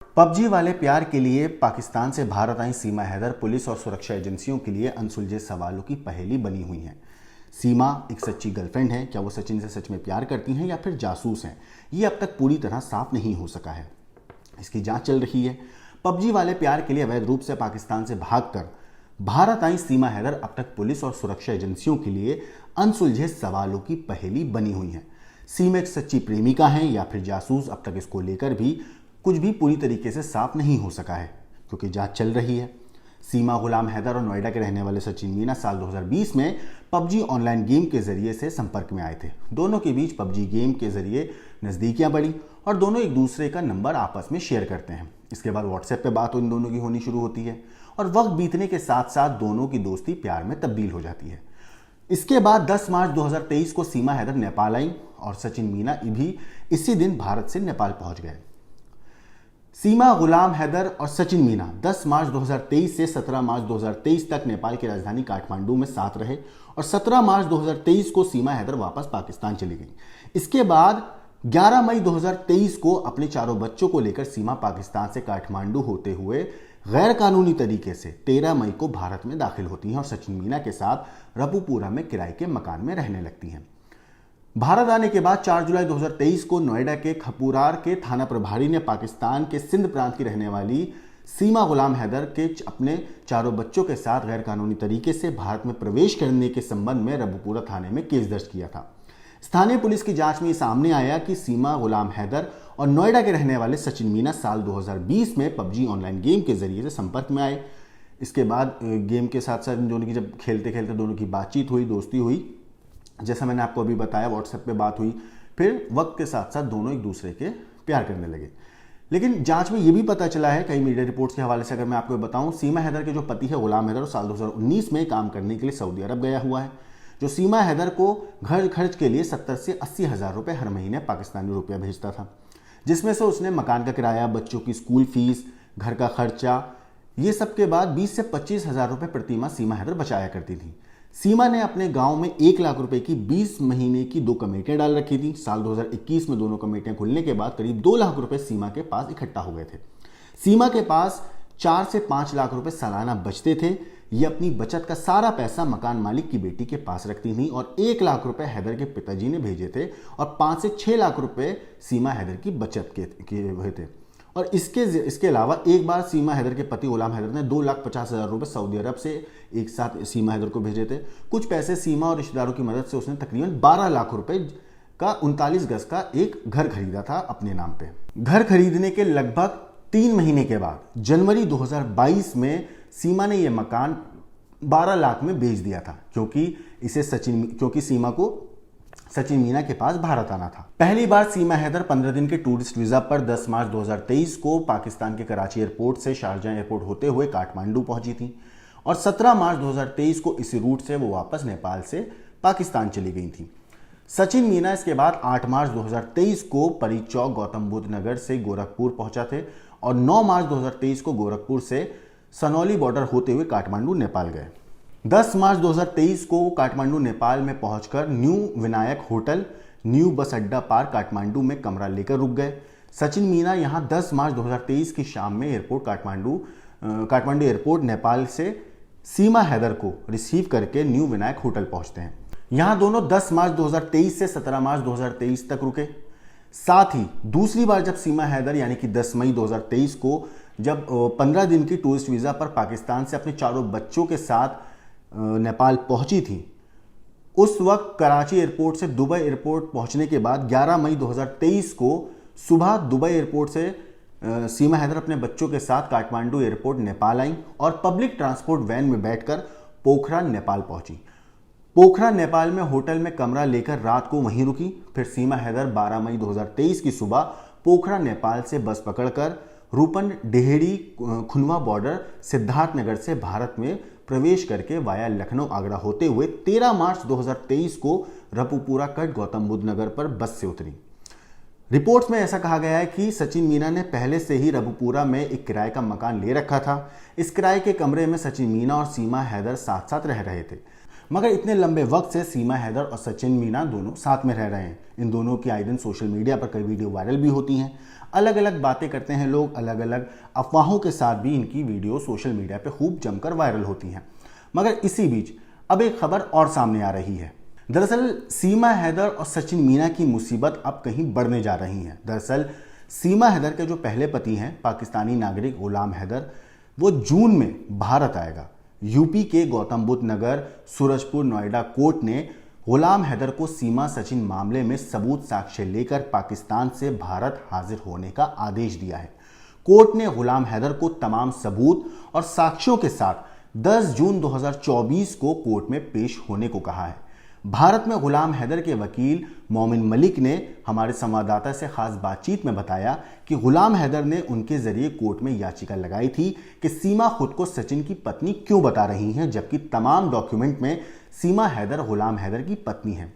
PUBG वाले प्यार के लिए पाकिस्तान से भारत आई सीमा हैदर पुलिस और सुरक्षा एजेंसियों के लिए अनसुलझे सवालों की पहेली बनी हुई हैं। सीमा एक सच्ची गर्लफ्रेंड है, क्या वो सचिन से सच में प्यार करती हैं या फिर जासूस हैं, ये अब तक पूरी तरह साफ नहीं हो सका है। इसकी जांच चल रही है। पबजी वाले प्यार के लिए अवैध रूप से पाकिस्तान से भागकर भारत आई सीमा हैदर अब तक पुलिस और सुरक्षा एजेंसियों के लिए अनसुलझे सवालों की पहेली बनी हुई है। सीमा एक सच्ची प्रेमिका है या फिर जासूस, अब तक इसको लेकर भी कुछ भी पूरी तरीके से साफ नहीं हो सका है, क्योंकि जांच चल रही है। सीमा गुलाम हैदर और नोएडा के रहने वाले सचिन मीना साल 2020 में पबजी ऑनलाइन गेम के जरिए से संपर्क में आए थे। दोनों के बीच पबजी गेम के जरिए नजदीकियां बढ़ी और दोनों एक दूसरे का नंबर आपस में शेयर करते हैं। इसके बाद व्हाट्सएप पे बात इन दोनों की होनी शुरू होती है और वक्त बीतने के साथ साथ दोनों की दोस्ती प्यार में तब्दील हो जाती है। इसके बाद 10 मार्च 2023 को सीमा हैदर नेपाल आई और सचिन मीना भी इसी दिन भारत से नेपाल पहुंच गए। सीमा गुलाम हैदर और सचिन मीना 10 मार्च 2023 से 17 मार्च 2023 तक नेपाल की राजधानी काठमांडू में साथ रहे और 17 मार्च 2023 को सीमा हैदर वापस पाकिस्तान चली गई। इसके बाद 11 मई 2023 को अपने चारों बच्चों को लेकर सीमा पाकिस्तान से काठमांडू होते हुए गैर कानूनी तरीके से 13 मई को भारत में दाखिल होती हैं और सचिन मीना के साथ रबुपुरा में किराए के मकान में रहने लगती हैं। भारत आने के बाद 4 जुलाई 2023 को नोएडा के खपूरार के थाना प्रभारी ने पाकिस्तान के सिंध प्रांत की रहने वाली सीमा गुलाम हैदर के अपने चारों बच्चों के साथ गैर कानूनी तरीके से भारत में प्रवेश करने के संबंध में रबुपुरा थाने में केस दर्ज किया था। स्थानीय पुलिस की जांच में ये सामने आया कि सीमा गुलाम हैदर और नोएडा के रहने वाले सचिन मीना साल 2020 में पबजी ऑनलाइन गेम के जरिए से संपर्क में आए। इसके बाद गेम के साथ साथ दोनों की जब खेलते खेलते दोनों की बातचीत हुई, दोस्ती हुई, जैसा मैंने आपको अभी बताया व्हाट्सएप पे बात हुई, फिर वक्त के साथ साथ दोनों एक दूसरे के प्यार करने लगे। लेकिन जांच में यह भी पता चला है, कई मीडिया रिपोर्ट्स के हवाले से अगर मैं आपको बताऊं, सीमा हैदर के जो पति है गुलाम हैदर साल 2019 में काम करने के लिए सऊदी अरब गया हुआ है, जो सीमा हैदर को घर खर्च के लिए 70 से 80 हज़ार रुपये हर महीने पाकिस्तानी रुपया भेजता था, जिसमें से उसने मकान का किराया, बच्चों की स्कूल फीस, घर का खर्चा, ये सब के बाद 20 से 25 हज़ार रुपये प्रति माह सीमा हैदर बचाया करती थी। सीमा ने अपने गांव में 1 लाख रुपए की 20 महीने की 2 कमेटियां डाल रखी थी। साल 2021 में दोनों कमेटियां खुलने के बाद करीब 2 लाख रुपए सीमा के पास इकट्ठा हो गए थे। सीमा के पास 4 से 5 लाख रुपए सालाना बचते थे। ये अपनी बचत का सारा पैसा मकान मालिक की बेटी के पास रखती थी और 1 लाख रुपए हैदर के पिताजी ने भेजे थे और 5 से 6 लाख रुपए सीमा हैदर की बचत के हुए थे। और इसके अलावा एक बार सीमा हैदर के पति गुलाम हैदर ने 2,50,000 रुपए सऊदी अरब से एक साथ सीमा हैदर को भेजे थे। कुछ पैसे सीमा और रिश्तेदारों की मदद से उसने तकरीबन 12 लाख रुपए का 39 गज का एक घर खरीदा था अपने नाम पे। घर खरीदने के लगभग 3 महीने के बाद जनवरी 2022 में सीमा ने यह मकान 12 लाख में बेच दिया था, क्योंकि सीमा को सचिन मीना के पास भारत आना था। पहली बार सीमा हैदर 15 दिन के टूरिस्ट वीजा पर 10 मार्च 2023 को पाकिस्तान के कराची एयरपोर्ट से शारजाह एयरपोर्ट होते हुए काठमांडू पहुंची थी और 17 मार्च 2023 को इसी रूट से वो वापस नेपाल से पाकिस्तान चली गई थी। सचिन मीना इसके बाद 8 मार्च 2023 को परी चौक गौतम बुद्ध नगर से गोरखपुर पहुंचा थे और 9 मार्च 2023 को गोरखपुर से सनौली बॉर्डर होते हुए काठमांडू नेपाल गए। 10 मार्च 2023 को काठमांडू नेपाल में पहुंचकर new Vinayak hotel new bus अड्डा पार्क काठमांडू में कमरा लेकर रुक गए। सचिन मीना यहां 10 मार्च 2023 की शाम में एयरपोर्ट काठमांडू एयरपोर्ट नेपाल से सीमा हैदर को रिसीव करके न्यू विनायक होटल पहुंचते हैं। यहां दोनों 10 मार्च 2023 से 17 मार्च 2023 तक रुके। साथ ही दूसरी बार जब सीमा हैदर यानी कि 10 मई 2023 को जब 15 दिन की टूरिस्ट वीजा पर पाकिस्तान से अपने चारों बच्चों के साथ नेपाल पहुंची थी, उस वक्त कराची एयरपोर्ट से दुबई एयरपोर्ट पहुंचने के बाद 11 मई 2023 को सुबह दुबई एयरपोर्ट से सीमा हैदर अपने बच्चों के साथ काठमांडू एयरपोर्ट नेपाल आई और पब्लिक ट्रांसपोर्ट वैन में बैठकर पोखरा नेपाल पहुंची। पोखरा नेपाल में होटल में कमरा लेकर रात को वहीं रुकी। फिर सीमा हैदर 12 मई 2023 की सुबह पोखरा नेपाल से बस पकड़कर रूपन डेहड़ी खुनवा बॉर्डर सिद्धार्थनगर से भारत में प्रवेश करके वाया लखनऊ आगरा होते हुए 13 मार्च 2023 को रबुपुरा कट गौतम बुद्ध नगर पर बस से उतरी। रिपोर्ट्स में ऐसा कहा गया है कि सचिन मीना ने पहले से ही रबुपुरा में एक किराए का मकान ले रखा था। इस किराए के कमरे में सचिन मीना और सीमा हैदर साथ साथ रह रहे थे। मगर इतने लंबे वक्त से सीमा हैदर और सचिन मीना दोनों साथ में रह रहे हैं। इन दोनों की आए दिन सोशल मीडिया पर कई वीडियो वायरल भी होती हैं। अलग अलग बातें करते हैं लोग, अलग अलग अफवाहों के साथ भी इनकी वीडियो सोशल मीडिया पर खूब जमकर वायरल होती हैं। मगर इसी बीच अब एक खबर और सामने आ रही है। दरअसल सीमा हैदर और सचिन मीना की मुसीबत अब कहीं बढ़ने जा रही है। दरअसल सीमा हैदर के जो पहले पति हैं पाकिस्तानी नागरिक गुलाम हैदर, वो जून में भारत आएगा। यूपी के गौतम बुद्ध नगर सूरजपुर नोएडा कोर्ट ने गुलाम हैदर को सीमा सचिन मामले में सबूत साक्ष्य लेकर पाकिस्तान से भारत हाजिर होने का आदेश दिया है। कोर्ट ने गुलाम हैदर को तमाम सबूत और साक्ष्यों के साथ 10 जून 2024 को कोर्ट में पेश होने को कहा है। भारत में गुलाम हैदर के वकील मोमिन मलिक ने हमारे संवाददाता से खास बातचीत में बताया कि गुलाम हैदर ने उनके जरिए कोर्ट में याचिका लगाई थी कि सीमा खुद को सचिन की पत्नी क्यों बता रही हैं, जबकि तमाम डॉक्यूमेंट में सीमा हैदर गुलाम हैदर की पत्नी है।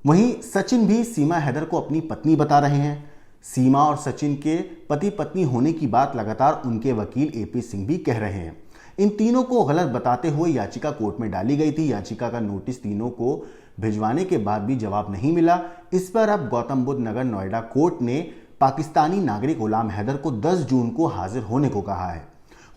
वहीं सचिन भी सीमा हैदर को अपनी पत्नी बता रहे हैं। सीमा और सचिन के पति पत्नी होने की बात लगातार उनके वकील एपी सिंह भी कह रहे हैं। इन तीनों को गलत बताते हुए याचिका कोर्ट में डाली गई थी। याचिका का नोटिस तीनों को भिजवाने के बाद भी जवाब नहीं मिला। इस पर अब गौतम बुद्ध नगर नोएडा कोर्ट ने पाकिस्तानी नागरिक गुलाम हैदर को 10 जून को हाजिर होने को कहा है।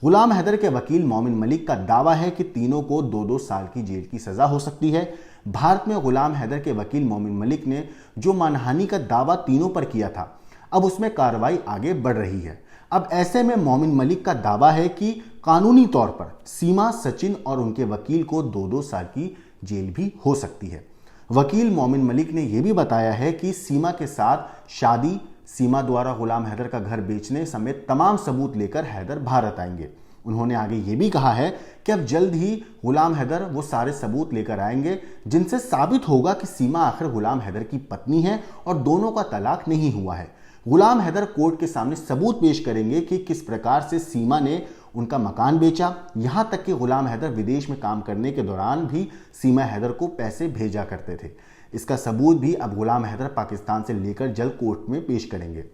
गुलाम हैदर के वकील मोमिन मलिक का दावा है कि तीनों को 2-2 साल की जेल की सजा हो सकती है। भारत में गुलाम हैदर के वकील मोमिन मलिक ने जो मानहानि का दावा तीनों पर किया था, अब उसमें कार्रवाई आगे बढ़ रही है। अब ऐसे में मोमिन मलिक का दावा है कि कानूनी तौर पर सीमा, सचिन और उनके वकील को 2-2 साल की जेल भी हो सकती है। वकील मोमिन मलिक ने यह भी बताया है कि सीमा के साथ शादी, सीमा द्वारा गुलाम हैदर का घर बेचने समेत तमाम सबूत लेकर हैदर भारत आएंगे। उन्होंने आगे ये भी कहा है कि अब जल्द ही गुलाम हैदर वो सारे सबूत लेकर आएंगे जिनसे साबित होगा कि सीमा आखिर गुलाम हैदर की पत्नी है और दोनों का तलाक नहीं हुआ है। गुलाम हैदर कोर्ट के सामने सबूत पेश करेंगे कि किस प्रकार से सीमा ने उनका मकान बेचा, यहां तक कि गुलाम हैदर विदेश में काम करने के दौरान भी सीमा हैदर को पैसे भेजा करते थे। इसका सबूत भी अब गुलाम हैदर पाकिस्तान से लेकर जल्द कोर्ट में पेश करेंगे।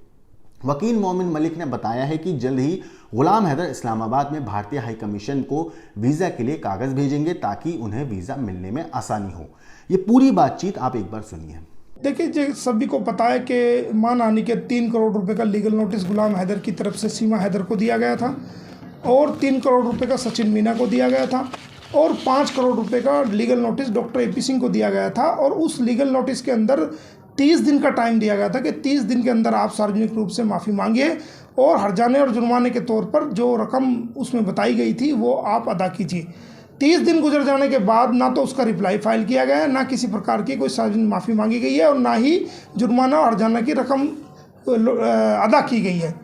वकील मोमिन मलिक ने बताया है कि जल्द ही गुलाम हैदर इस्लामाबाद में भारतीय हाई कमीशन को वीज़ा के लिए कागज़ भेजेंगे ताकि उन्हें वीज़ा मिलने में आसानी हो। ये पूरी बातचीत आप एक बार सुनिए। देखिए, जो सभी को पता है कि मानहानि के 3 करोड़ रुपए का लीगल नोटिस गुलाम हैदर की तरफ से सीमा हैदर को दिया गया था और 3 करोड़ रुपए का सचिन मीना को दिया गया था और 5 करोड़ रुपए का legal notice doctor A P Singh को दिया गया था। और उस लीगल नोटिस के अंदर 30 दिन का टाइम दिया गया था कि 30 दिन के अंदर आप सार्वजनिक रूप से माफ़ी मांगिए और हर्जाने और जुर्माने के तौर पर जो रकम उसमें बताई गई थी वो आप अदा कीजिए। 30 दिन गुजर जाने के बाद ना तो उसका रिप्लाई फाइल किया गया है, ना किसी प्रकार की कोई सार्वजनिक माफ़ी मांगी गई है और ना ही जुर्माना और हर्जाना की रकम अदा की गई है।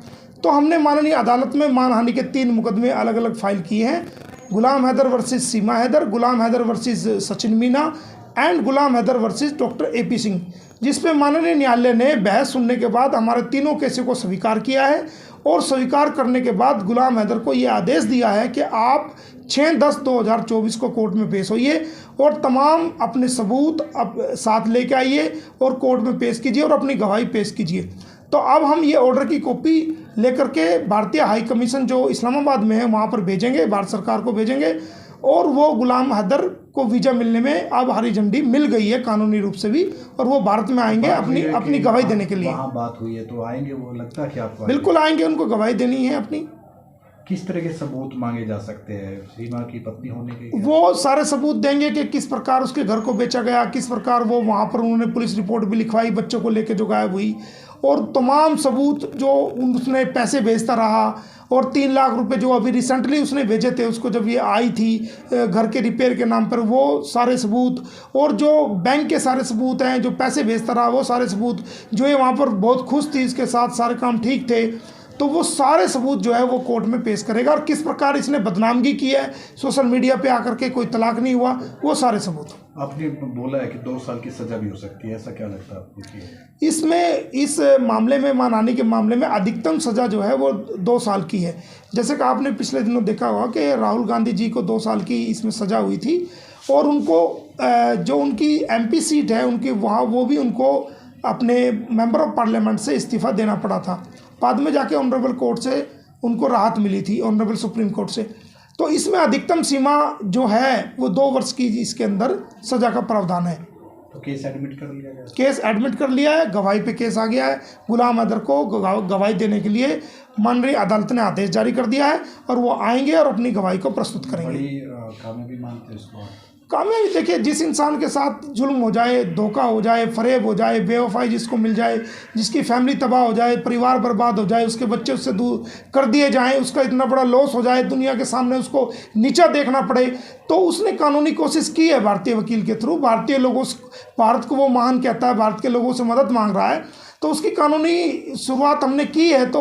तो हमने माननीय अदालत में मानहानि के 3 मुकदमे अलग अलग फाइल किए हैं। Ghulam Haider versus Seema Haider, Ghulam Haider versus Sachin Meena and Ghulam Haider versus doctor A P Singh, जिस पे माननीय न्यायालय ने बहस सुनने के बाद हमारे तीनों केसों को स्वीकार किया है और स्वीकार करने के बाद गुलाम हैदर को ये आदेश दिया है कि आप 6/10/2024 को कोर्ट में पेश होइए और तमाम अपने सबूत साथ लेके आइए और कोर्ट में पेश कीजिए और अपनी गवाही पेश कीजिए। तो अब हम ये ऑर्डर की कॉपी लेकर के भारतीय हाई कमीशन जो इस्लामाबाद में है वहाँ पर भेजेंगे, भारत सरकार को भेजेंगे और वो गुलाम हैदर को वीज़ा मिलने में अब हरी झंडी मिल गई है कानूनी रूप से भी और वो भारत में आएंगे अपनी गवाही देने के लिए। वहाँ बात हुई है तो आएंगे, वो लगता है कि आपको बिल्कुल आएंगे, उनको गवाही देनी है अपनी। किस तरह के सबूत मांगे जा सकते हैं सीमा की पत्नी होने के? वो सारे सबूत देंगे कि किस प्रकार उसके घर को बेचा गया, किस प्रकार वो वहाँ पर उन्होंने पुलिस रिपोर्ट भी लिखवाई बच्चों को लेके जो गायब हुई और तमाम सबूत जो उसने पैसे भेजता रहा और 3 लाख रुपए जो अभी रिसेंटली उसने भेजे थे उसको जब ये आई थी घर के रिपेयर के नाम पर, वो सारे सबूत और जो बैंक के सारे सबूत हैं, जो पैसे भेजता रहा वो सारे सबूत, जो ये वहाँ पर बहुत खुश थी इसके साथ, सारे काम ठीक थे, तो वो सारे सबूत जो है वो कोर्ट में पेश करेगा। और किस प्रकार इसने बदनामगी की है, सोशल मीडिया पे आकर के कोई तलाक नहीं हुआ, वो सारे सबूत। आपने बोला है कि 2 साल की सज़ा भी हो सकती है, ऐसा क्या लगता है आपको? इसमें इस मामले में मानहानि के मामले में अधिकतम सज़ा जो है वो 2 साल की है। जैसे कि आपने पिछले दिनों देखा होगा कि राहुल गांधी जी को 2 साल की इसमें सज़ा हुई थी और उनको जो उनकी MP सीट है उनकी वहाँ, वो भी उनको अपने मेंबर ऑफ पार्लियामेंट से इस्तीफ़ा देना पड़ा था। बाद में जाके ऑनरेबल कोर्ट से उनको राहत मिली थी, ऑनरेबल सुप्रीम कोर्ट से। तो इसमें अधिकतम सीमा जो है वो 2 वर्ष की इसके अंदर सज़ा का प्रावधान है। तो केस एडमिट कर लिया गया? केस एडमिट कर लिया है, गवाही पे केस आ गया है। गुलाम हैदर को गवाही देने के लिए माननीय अदालत ने आदेश जारी कर दिया है और वो आएंगे और अपनी गवाही को प्रस्तुत करेंगे। बड़ी कामयाबी मानते हैं इसको? कामयाबी देखिए, जिस इंसान के साथ जुल्म हो जाए, धोखा हो जाए, फरेब हो जाए, बेवफाई जिसको मिल जाए, जिसकी फैमिली तबाह हो जाए, परिवार बर्बाद हो जाए, उसके बच्चे उससे दूर कर दिए जाएं, उसका इतना बड़ा लॉस हो जाए, दुनिया के सामने उसको नीचा देखना पड़े, तो उसने कानूनी कोशिश की है भारतीय वकील के थ्रू। भारत को वो महान कहता है, भारत के लोगों से मदद मांग रहा है, तो उसकी कानूनी शुरुआत हमने की है। तो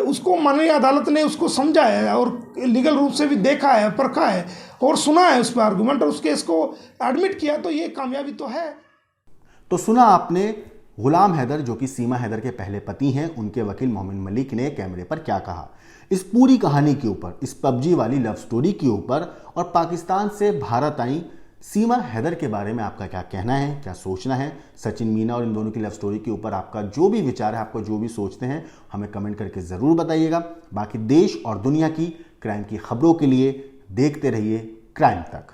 उसको माननीय अदालत ने उसको समझा है और लीगल रूप से भी देखा है, परखा है और सुना है उस पर आर्गूमेंट और उस केस को एडमिट किया, तो ये कामयाबी तो है। तो सुना आपने गुलाम हैदर, जो कि सीमा हैदर के पहले पति हैं, उनके वकील मोमिन मलिक ने कैमरे पर क्या कहा इस पूरी कहानी के ऊपर, इस पबजी वाली लव स्टोरी के ऊपर, और पाकिस्तान से भारत आई सीमा हैदर के बारे में आपका क्या कहना है, क्या सोचना है। सचिन मीना और इन दोनों की लव स्टोरी के ऊपर आपका जो भी विचार है, आपको जो भी सोचते हैं, हमें कमेंट करके ज़रूर बताइएगा। बाकी देश और दुनिया की क्राइम की खबरों के लिए देखते रहिए क्राइम तक।